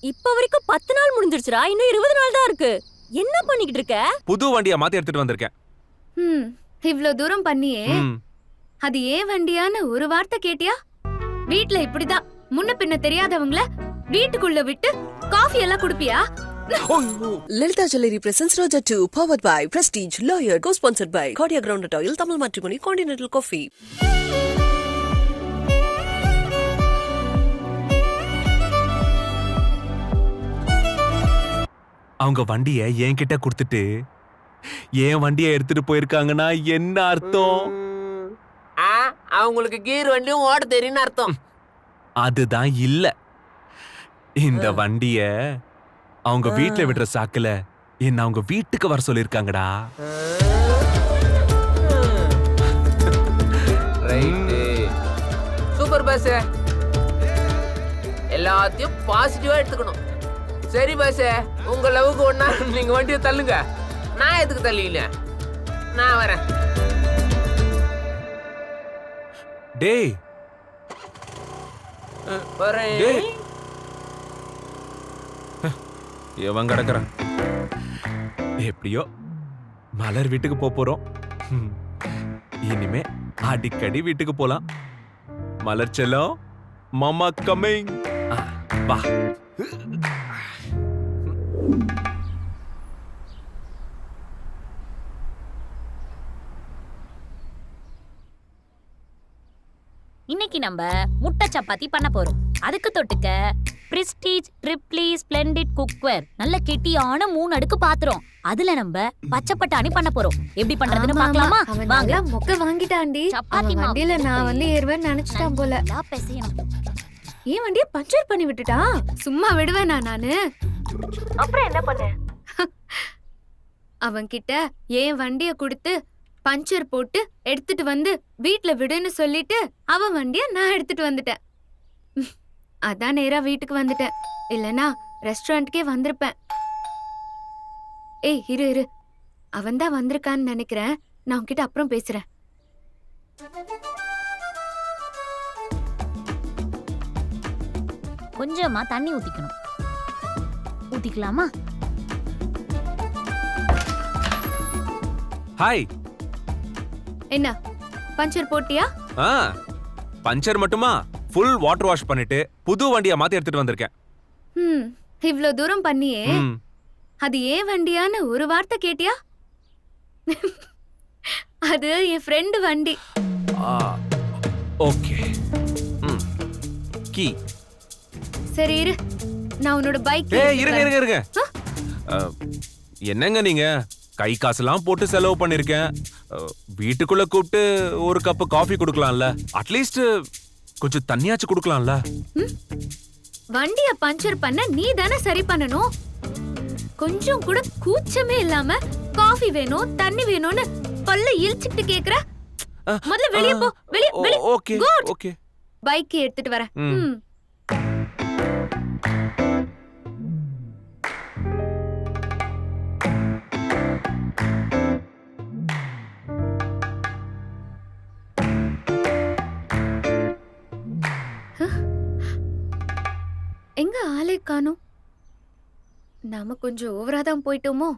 இப்ப வரைக்கும் 10 நாள் முடிஞ்சிருச்சுடா. இன்னும் 20 நாள் தான் இருக்கு. என்ன பண்ணிக்கிட்டு இருக்க? புது வண்டியை மாத்தி எடுத்துட்டு வந்திருக்கேன். இவ்ளோ தூரம் பண்ணியே அது ஏன் வண்டியான்னு ஒரு வார்த்தை கேட்டியா? வீட்ல இப்படிதான் முன்ன பின்ன தெரியாதவங்கள வீட்டுக்குள்ள விட்டு காஃபி எல்லாம் குடுப்பியா? Lalitha Jewellery presents Roja 2, powered by Prestige, Lawyer, co-sponsored by Cordia Groundnut Oil, Tamil Matrimony, Continental Coffee. அவங்க வண்டியை என்கிட்ட கொடுத்துட்டு என் வண்டியை எடுத்துட்டு போயிருக்காங்கன்னா என்ன அர்த்தம்? அவங்களுக்கு கீர் வண்டியும் ஓட தெரியும்னு அர்த்தம். அதுதான் இல்ல. இந்த வண்டிய அவங்க வீட்டுல விடுற சாக்குல என்ன அவங்க வீட்டுக்கு வர சொல்லிருக்காங்கடா. சூப்பர் பாஸ், எல்லாத்தையும் பாசிட்டிவா எடுத்துக்கணும். சரி பாஸ், உங்க லவ்வுக்கு ஒண்ணா நீங்க வண்டியை தள்ளுங்க. நான் எதுக்கு தள்ளியில, நான் வரேன். டேய் வரேன். எவன் கிடக்குறான்? எப்படியோ மலர் வீட்டுக்கு போறோம். இனிமே அடிக்கடி வீட்டுக்கு போலாம். மலர் செல்லம், மாமா கமிங். வா. இன்னைக்கு நம்ம முட்டை சப்பாத்தி பண்ண போறோம். அதுக்கு தொட்டுக்க பிரெஸ்டீஜ் ட்ரிப்ளி ஸ்ப்ளெண்டிட் குக்வேர் நல்ல கெட்டியான 3 அடுக்கு பாத்திரம். அதுல நம்ம பச்சை பட்டாணி பண்ண போறோம். எப்படி பண்றதுன்னு பார்க்கலாமா? வாங்க. மொக்க வாங்கிட்டான்டி. சப்பாத்தி வண்டியில நான் வந்து ஏறுவேன்னு நினைச்சிட்டான் போல. ஏன் வண்டியை பஞ்சர் பண்ணி விட்டுட்டா? சும்மா விடுவேனா நானு? அப்புறம் என்ன பண்ண? அவன் கிட்ட ஏன் வண்டிய கொடுத்து பஞ்சர் போட்டு எடுத்துட்டு வந்து வீட்ல விடுன்னு சொல்லிட்டு அவன் வண்டிய நான் எடுத்துட்டு வந்துட்டேன். அதான் நேரா வீட்டுக்கு வந்துட்டேன். இல்லனா ரெஸ்டாரண்ட்கே வந்திருப்பேன். ஏய் இரு, அவன் தான் வந்திருக்கான்னு நினைக்கிறேன். நான் உன்கிட்ட அப்புறம் பேசுறேன். கொஞ்சமா தண்ணி ஊத்திக்கணும். ஊத்திக்கலாமா? ஹாய். என்ன பஞ்சர் போட்டியா? பஞ்சர் மட்டுமா? ஃபுல் வாட்டர் வாஷ் பண்ணிட்டு புது வண்டியை மாத்தி எடுத்துட்டு வந்திருக்கேன். இவ்ளோ தூரம் பண்ணியே அது ஏன் வண்டியான்னு ஒரு வார்த்தை கேட்டியா? அது என் ஃப்ரெண்ட் வண்டி. ஓகே. கீ. சரி இரு, நான் உன்னோட பைக். இருங்க. என்னங்க நீங்க கை காசுலாம் போட்டு செலவு பண்ணிருக்கேன். வீட்டுக்குள்ள கூப்பிட்டு ஒரு கப் காஃபி குடுக்கலாம்ல, அட்லீஸ்ட் கொஞ்சம் தண்ணியாச்சு குடுக்கலாம்ல. வண்டிய பஞ்சர் பண்ண நீ தானே சரி பண்ணணும். கொஞ்சம் கூட கூச்சமே இல்லாம காஃபி வேணும் தண்ணி வேணும்னு பல்ல இழுச்சிட்டு கேக்குற. முதல்ல வெளிய போ. வெளிய. Okay okay. பைக் எடுத்துட்டு வரேன். எங்க ஆளே காணோம்? நாம கொஞ்சம் ஓவரா தான் போயிட்டோமோ?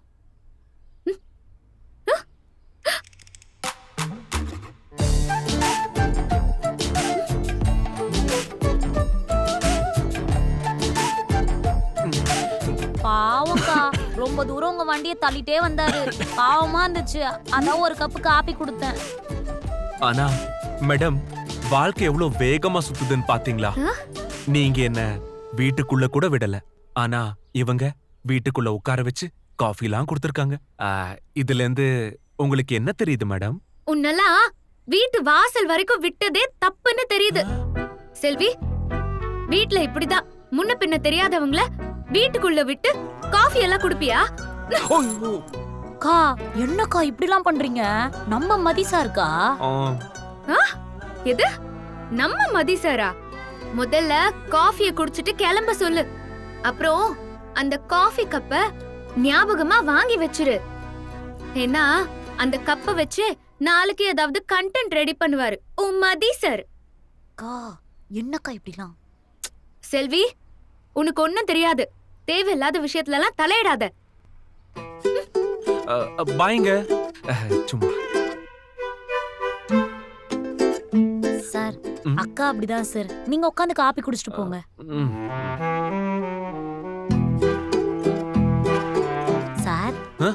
பாவம்க்கா, ரொம்ப தூரம் உங்க வண்டியை தள்ளிட்டே வந்தாரு. பாவமா இருந்துச்சு. அதான் ஒரு கப்பு காபி கொடுத்தேன். ஆனா மேடம், வாழ்க்கை எவ்வளவு வேகமா சுத்துதுன்னு பாத்தீங்களா? நீங்க என்ன வீட்டுக்குள்ள கூட விடல, ஆனா இவங்க வீட்டுக்குள்ள உட்கார வச்சு காஃபி எல்லாம் கொடுத்திருக்காங்க. இதுல இருந்து உங்களுக்கு என்ன தெரியுது மேடம்? உன்னெல்லாம் வீட்டு வாசல் வரைக்கும் விட்டதே தப்புன்னு தெரியுது. செல்வி, வீட்ல இப்படிதான் முன்ன பின்ன தெரியாதவங்கள வீட்டுக்குள்ள விட்டு காஃபி எல்லாம் குடுப்பியா? கா, என்னக்கா இப்படிலாம் பண்றீங்க? நம்ம மதிசா இருக்கா? எது நம்ம மதிசாரா? முதல்ல காஃபியை குடிச்சிட்டு கிளம்ப சொல்லு. அப்புறம் அந்த காஃபி கப்ப ஞாபகமா வாங்கி வச்சிரு. ஏன்னா அந்த கப்ப வச்சு நாளைக்கு ஏதாவது கண்டென்ட் ரெடி பண்ணுவாரு உன் மதி சார். கா, என்னக்கா இப்படிலாம்? செல்வி, உனக்கு ஒண்ணும் தெரியாது. தேவையில்லாத விஷயத்துல எல்லாம் தலையிடாத. பாய்ங்க. சும்மா. சார் ம். அக்கா அப்படிதான் சார். நீங்க உட்காந்து காப்பி குடிச்சிட்டு போங்க. ம். சார் ஆ?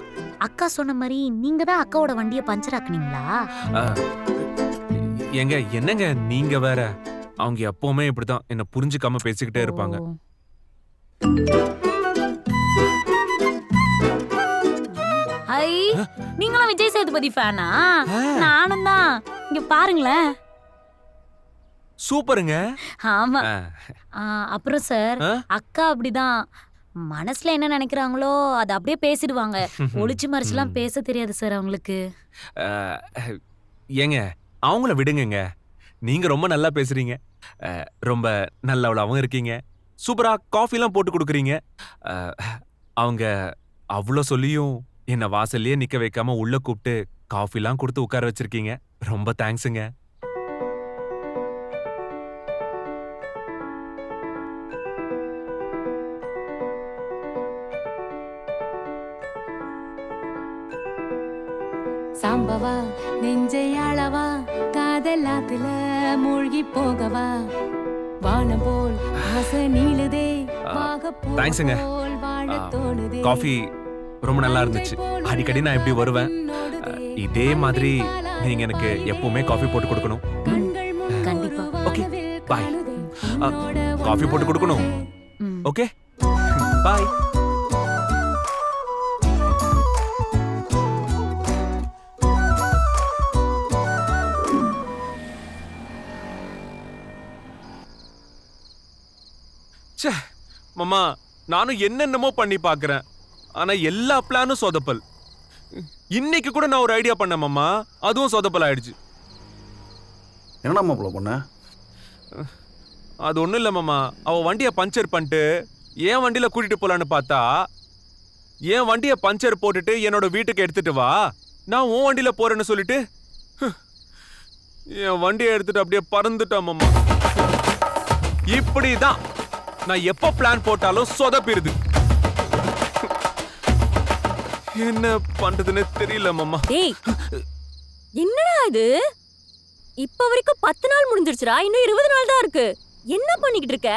அக்கா சொன்ன மாதிரி நீங்க தான் அக்காவோட வண்டியை பஞ்சர் ஆக்குனீங்களா? ஏங்க என்னங்க நீங்க வேற. அவங்க எப்பவுமே இப்படிதான் என்ன புரிஞ்சுக்காம பேசிக்கிட்டே இருப்பாங்க. ஓ. ஐ நீங்களும் விஜய் சேதுபதி ஃபேனா? நானும் தான். இங்க பாருங்களேன். சூப்பருங்க. ஆமா. ஆ, அப்புறம் சார் ஆ? அக்கா அப்படிதான். மனசுல என்ன நினைக்கிறாங்களோ அதை அப்படியே பேசிடுவாங்க. ஒளிச்சு மறைச்சுலாம் பேச தெரியாது சார் அவங்களுக்கு. ஏங்க அவங்கள விடுங்கங்க. நீங்க ரொம்ப நல்லா பேசுறீங்க. ரொம்ப நல்லவளாவும் இருக்கீங்க. சூப்பரா காஃபிலாம் போட்டு கொடுக்குறீங்க. அவங்க அவ்வளோ சொல்லியும் என்ன வாசல்லையே நிக்க வைக்காம உள்ள கூப்பிட்டு காஃபிலாம் கொடுத்து உட்கார வச்சிருக்கீங்க. ரொம்ப தேங்க்ஸுங்க. சாம்பவா நெஞ்சை அளவா காதலாத்துல மூழ்கி போகவா வானம் போல் ஆசை நீளுதே தேங்க்ஸுங்க. காஃபி ரொம்ப நல்லா இருந்துச்சு. அடிக்கடி நான் இப்படி வருவேன். இதே மாதிரி நீங்க எனக்கு எப்பவுமே காஃபி போட்டு கொடுக்கணும். கண்டிப்பா. Okay bye. காஃபி போட்டு கொடுக்கணும். ம். Okay bye. மாமா நானும் என்னென்னமோ பண்ணி பாக்குறேன். ஆனா எல்லா பிளானும் சொதப்பல். இன்னைக்கு கூட நான் ஒரு ஐடியா பண்ணேன் மாமா, அதுவும் சொதப்பல் ஆயிடுச்சு. என்னடா மாப்பிள்ள பொண்ணு? அது ஒண்ணும் இல்ல மாமா, அவ வண்டியை பஞ்சர் பண்ணிட்டு என் வண்டியில கூட்டிட்டு போலான்னு பார்த்தா என் வண்டியை பஞ்சர் போட்டுட்டு என்னோட வீட்டுக்கு எடுத்துட்டு வா, நான் உன் வண்டியில போறேன்னு சொல்லிட்டு என் வண்டியை எடுத்துட்டு அப்படியே பறந்துட்டான் மாமா. இப்படிதான் நான் எப்ப பிளான் போட்டாலும் சொதப்பிடுது. என்ன பண்றதுன்னு தெரியல மாமா. டேய் என்னடா இது? இப்ப வரைக்கும் 10 நாள் முடிஞ்சிருச்சுடா, இன்னும் 20 நாள் தான் இருக்கு. என்ன பண்ணிக்கிட்டு இருக்க?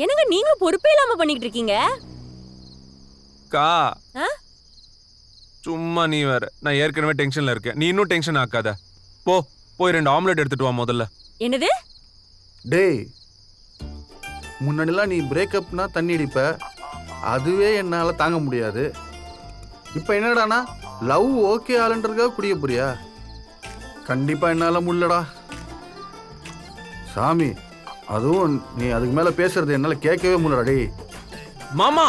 என்னங்க நீங்களும் பொறுப்பே இல்லாம பண்ணிக்கிட்டு இருக்கீங்க? கா ஆ? சும்மா நீ வேற. நான் ஏற்கனவே டென்ஷன்ல இருக்கேன். நீ இன்னும் டென்ஷன் ஆக்காத. போய் 2 ஆம்லெட் எடுத்துட்டு வா முதல்ல. என்னது? டேய் முன்னாடிலாம் நீ பிரேக்கப்னா தண்ணி அடிப்ப, அதுவே என்னால் தாங்க முடியாது. இப்போ என்னடானா லவ் ஓகே ஆளுன்றதுக்காக குடிக்க போறியா? கண்டிப்பாக என்னால் முடியலடா சாமி. அதுவும் நீ அதுக்கு மேலே பேசுறது என்னால் கேட்கவே முடியலடா. டேய் மாமா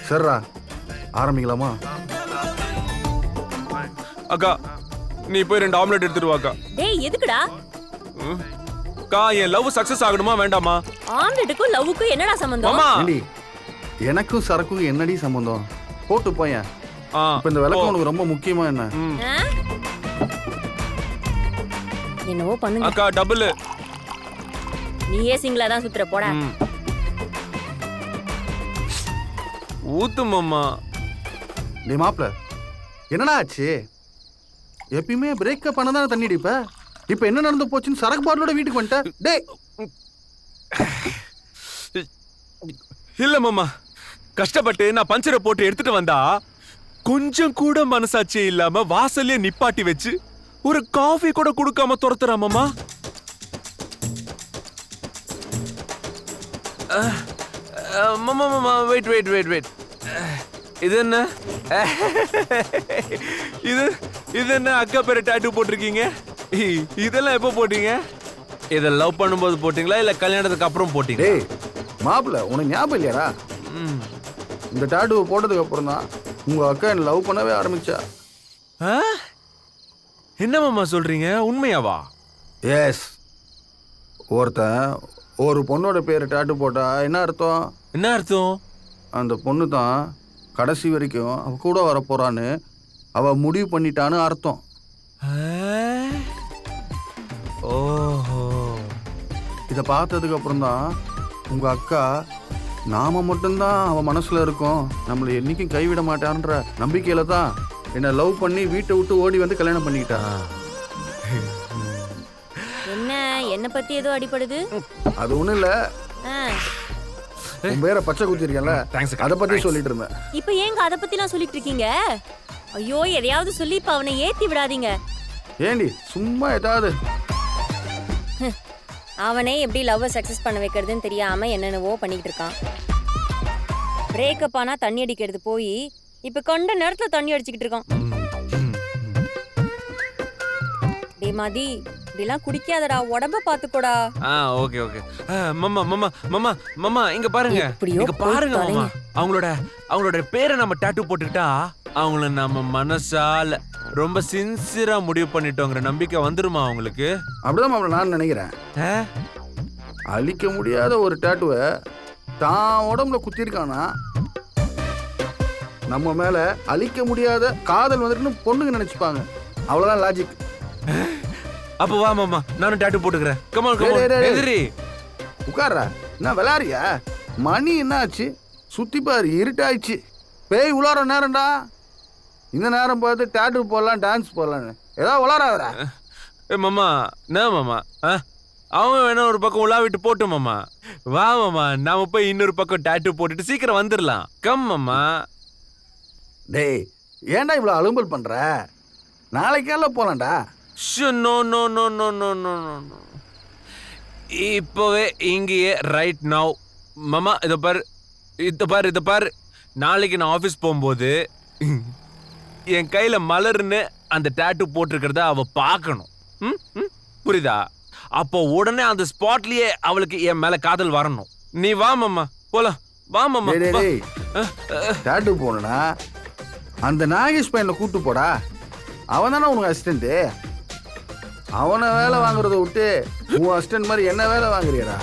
சரிடா ஆரம்பிக்கலாமா? அக்கா நீ போய் 2 ஆம்லெட் எடுத்துட்டு வாக்கா. டேய் எதுக்குடா? கா என் லவ் சக்சஸ் ஆகணுமா வேண்டாமா? ஆம்லெட்டுக்கும் லவ்வுக்கும் என்னடா சம்பந்தம்? மாமா ஏண்டி எனக்கும் சரக்கும் என்னடி சம்பந்தம்? போட்டு போயேன். ஆ, இப்போ இந்த விளக்கம் போ. உனக்கு ரொம்ப முக்கியமா என்ன? ம். ஆ? என்னவோ பண்ணுங்க. அக்கா டபுள். நீயே சிங்கிளா தான் சுத்துற போடா. ஊத்து மாமா. டேய் மாப்ள என்னடா ஆச்சு? எப்பயுமே பிரேக்கப் பண்ணதானே தண்ணி அடிப்ப, இப்போ என்ன நடந்து போச்சுன்னு சரக்கு பாட்டிலோட வீட்டுக்கு வந்துட்ட. டேய் இல்ல மாமா, கஷ்டப்பட்டு நான் பஞ்சரை போட்டு எடுத்துட்டு வந்தா கொஞ்சம் கூட மனசாட்சி இல்லாம வாசல்லே நிப்பாட்டி வச்சு ஒரு காஃபி கூட கொடுக்காம துரத்துறா மாமா. மாமா மாமா வெயிட் வெயிட் வெயிட் வெயிட். இது என்ன? இது இது என்ன அக்கா பேரை டாட்டூ போட்டிருக்கீங்க? இதெல்லாம் எப்போ போட்டீங்க? இதை லவ் பண்ணும்போது போட்டீங்களா இல்ல கல்யாணத்துக்கு அப்புறம் போட்டீங்களா? டேய் மாப்ள உனக்கு ஞாபகம் இல்லையாடா? இந்த டாட்டூவை போட்டதுக்கு அப்புறம் தான் உங்க அக்கா என்ன லவ் பண்ணவே ஆரம்பிச்சா. என்ன மாமா சொல்றீங்க? உண்மையாவா? எஸ். ஒருத்தன் ஒரு பொண்ணோட பேரை டாட்டூ போட்டா என்ன அர்த்தம்? என்ன அர்த்தம்? அந்த பொண்ணு தான் கடைசி வரைக்கும் அவ கூட வரப்போறான்னு அவ முடிவு பண்ணிட்டான்னு அர்த்தம். ஓஹோ. இதை பார்த்ததுக்கு அப்புறம் தான் உங்க அக்கா நாம மட்டும்தான் அவன் மனசுல இருக்கோம், நம்மளை என்னைக்கும் கைவிட மாட்டான்ற நம்பிக்கையில தான் என்னை லவ் பண்ணி வீட்டை விட்டு ஓடி வந்து கல்யாணம் பண்ணிக்கிட்டா. என்ன பத்தி ஏதோ அடிபடுது? அது ஒண்ணும் இல்ல, உன் பேரை பச்சை குத்திருக்கேன்ல, அதை பத்தி சொல்லிட்டு இருந்தேன். இப்ப ஏங்க அத பத்திலாம் சொல்லிட்டு இருக்கீங்க? ஐயோ, எதையாவது சொல்லி இப்ப அவனை ஏத்தி விடாதீங்க. ஏண்டி சும்மா ஏதாவது? அவனே எப்படி லவ் சக்சஸ் பண்ண வைக்கிறதுன்னு தெரியாம என்னென்னவோ பண்ணிட்டு இருக்கான். பிரேக்கப் ஆனா தண்ணி அடிக்கிறது போய் இப்ப கண்ட நேரத்துல தண்ணி அடிச்சுக்கிட்டு இருக்கான். டே மதி, இப்படிலாம் குடிக்காதடா, உடம்ப பாத்துக்கோடா. Okay okay. மாமா மாமா மாமா மாமா இங்க பாருங்க, இங்க பாருங்க மாமா. அவங்களோட பேரை நம்ம டாட்டூ போட்டுக்கிட்டா அவங்கள நம்ம மனசால ரொம்ப சின்சியரா முடிவு பண்ணிட்டோங்கிற நம்பிக்கை வந்துருமா அவங்களுக்கு? அப்படிதான் மாப்பிள்ள நான் நினைக்கிறேன். அழிக்க முடியாத ஒரு டாட்டுவை தான் உடம்புல குத்திருக்கானா, நம்ம மேல அழிக்க முடியாத காதல் வந்துட்டுன்னு பொண்ணுங்க நினைச்சுப்பாங்க. அவ்வளவுதான் லாஜிக். அப்ப வா மாமா, நானும் டாட்டூ போட்டுக்கிறேன். கமான் கமான் எதிரி உட்கார்றா. என்ன விளையாடுறியா? மணி என்ன ஆச்சு? சுத்தி பாரு, இருட்டாயிடுச்சு. பேய் உலாற நேரம்டா. இந்த நேரம் பார்த்து டாட்டூ போடலாம், டான்ஸ் போடலான்னு ஏதாவது உலாறாதரா? மாமா என்ன மாமா, அவன் வேணா ஒரு பக்கம் உலா விட்டு போட்டு மாமா. வா மாமா, நாம போய் இன்னொரு பக்கம் டாட்டூ போட்டுட்டு சீக்கிரம் வந்துடலாம். கம் மாமா. டேய், ஏன்டா இவ்வளோ அலும்பல் பண்ற? நாளைக்கெல்லாம் போலாம்டா. No no no no no no no, இப்போவே இங்கேயே ரைட் நவ் மாமா. இதை பாரு, நாளைக்கு நான் ஆஃபீஸ் போகும்போது என் கையில் மலர்னு அந்த டாட்டூ போட்டிருக்கிறத அவ பார்க்கணும். புரியுதா? அப்போ உடனே அந்த ஸ்பாட்லயே அவளுக்கு என் மேல காதல் வரணும். நீ வா மாமா, போலாம். வா மாமா. டாட்டூ போனா அந்த நாகேஷ் பையனை கூட்டு போடா. அவன் தானே உனக்கு அசிஸ்டன்ட். அவனை வேலை வாங்குறத விட்டு உன் அசிஸ்டன்ட் மாதிரி என்ன வேலை வாங்குறியடா?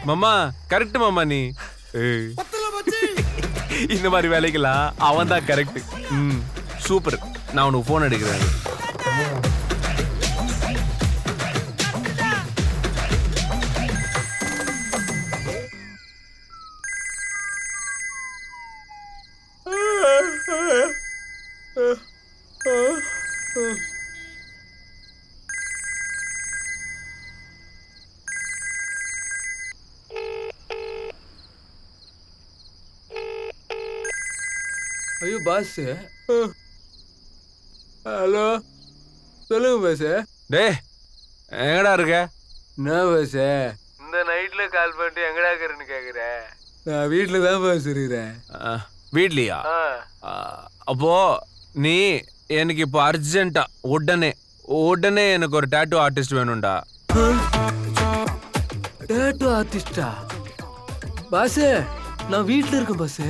மாமா கரெக்ட் மாமா. நீ இந்த மாதிரி வேலைக்கெல்லாம் அவன் தான் கரெக்ட். சூப்பர். நான் உனக்கு போன் எடுக்கிறேன். ஐயோ பாஸ். ஹலோ, சொல்லுங்க பாஸ். டே, எங்கடா இருக்க? என்ன பாஸ் இந்த நைட்ல கால் பண்ணிட்டு எங்கடா இருக்கிறேன்னு கேக்குறேன். நான் வீட்டில் தான் பாஸ் இருக்கிறேன். வீட்லயா? அப்போ நீ எனக்கு இப்போ அர்ஜென்ட்டா உடனே எனக்கு ஒரு டாட்டூ ஆர்டிஸ்ட் வேணும்டா. டாட்டூ ஆர்டிஸ்டா? பாஸ் நான் வீட்டில் இருக்கேன் பாஸ்.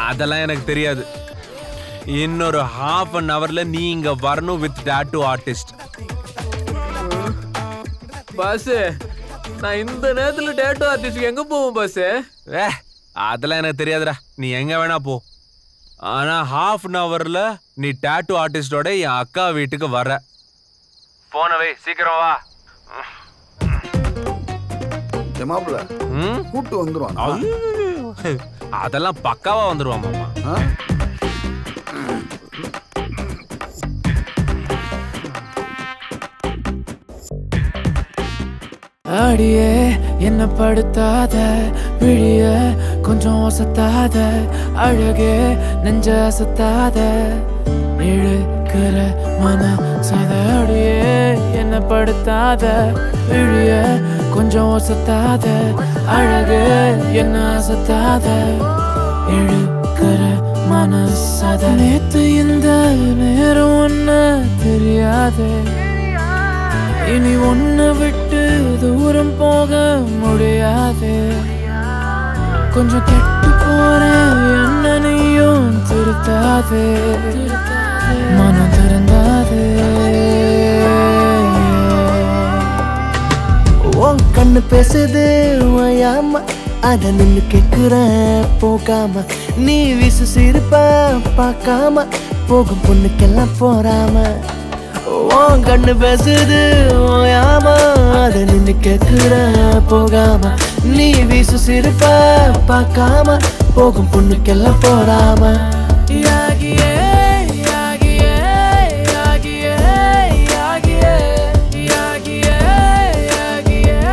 அதெல்லாம் எனக்கு தெரியாது. இன்னொரு half an hourல நீ இங்க வரணும் வித் டாட்டூ ஆர்டிஸ்ட். பாஸ் நான் இந்த நேரத்துல டாட்டூ ஆர்டிஸ்ட் எங்க போவோம் பாஸ்? அதெல்லாம் எனக்கு தெரியாதுடா, நீ எங்க வேணா போ. ஆனா half an hourல நீ டாட்டூ ஆர்டிஸ்டோட என் அக்கா வீட்டுக்கு வர. போனவே சீக்கிரம் வா. மாப்பிள்ள கூட்டு வந்துருவான். அதெல்லாம் பக்காவா வந்துருவான் மாமா. அடியே என்ன படுத்தாத, விழிய கொஞ்சம் ஒசத்தாத, அழகே நெஞ்ச அசத்தாத, இழுக்கிற மனசத. அடியே என்ன படுத்தாத, விழிய கொஞ்சம் ஒசத்தாத, அழகே என்ன அசத்தாத, இழுக்கிற மனசத. நேத்து இந்த நேரம் ஒன்ன தெரியாதே, இனி ஒன்ன விட்டு தூரம் போக முடியாது. கொஞ்சம் கெட்டு போறேன், என்ன நீயும் திருத்தாதே, மனம் திறந்தாதே. உன் கண்ணு பேசுது ஓயாம, அத நின்னு கேக்குறேன் போகாம. நீ வீசு சிரிப்ப பார்க்காம, போகும் பொண்ணுக்கெல்லாம் போறாம. உன் கண்ணு பேசுது ஓயாம, அத நின்னு கேக்குறேன் போகாம. நீ வீசு சிரிப்ப பார்க்காம போகும் பொண்ணுக்கெல்லாம் போறாம யாகியே யாகியே யாகியே யாகியே யாகியே யாகியே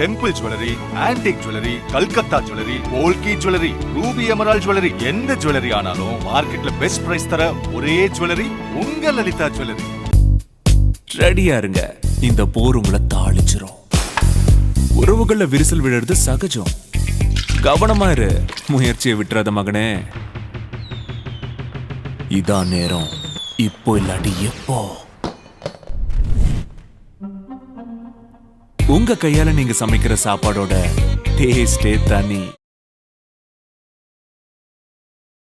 temple jewellery, antique jewellery, Calcutta jewellery, polki jewellery, ruby emerald jewellery, எந்த ஜுவல்லரி ஆனாலும் மார்க்கெட்ல பெஸ்ட் பிரைஸ் தர ஒரே ஜுவல்லரி உங்க லலிதா ஜுவல்லரி. ரெடியா இருங்க, இந்த போர் உங்களை தாளிச்சிரும். உறவுகள்ல விரிசல் விழுறது சகஜம். கவனமா இரு, முயற்சியை விட்டுறாத மகனே. இதான் நேரம், இப்போ இல்லாட்டி எப்போ. உங்க கையால நீங்க சமைக்கிற சாப்பாடோட டேஸ்டே தனி.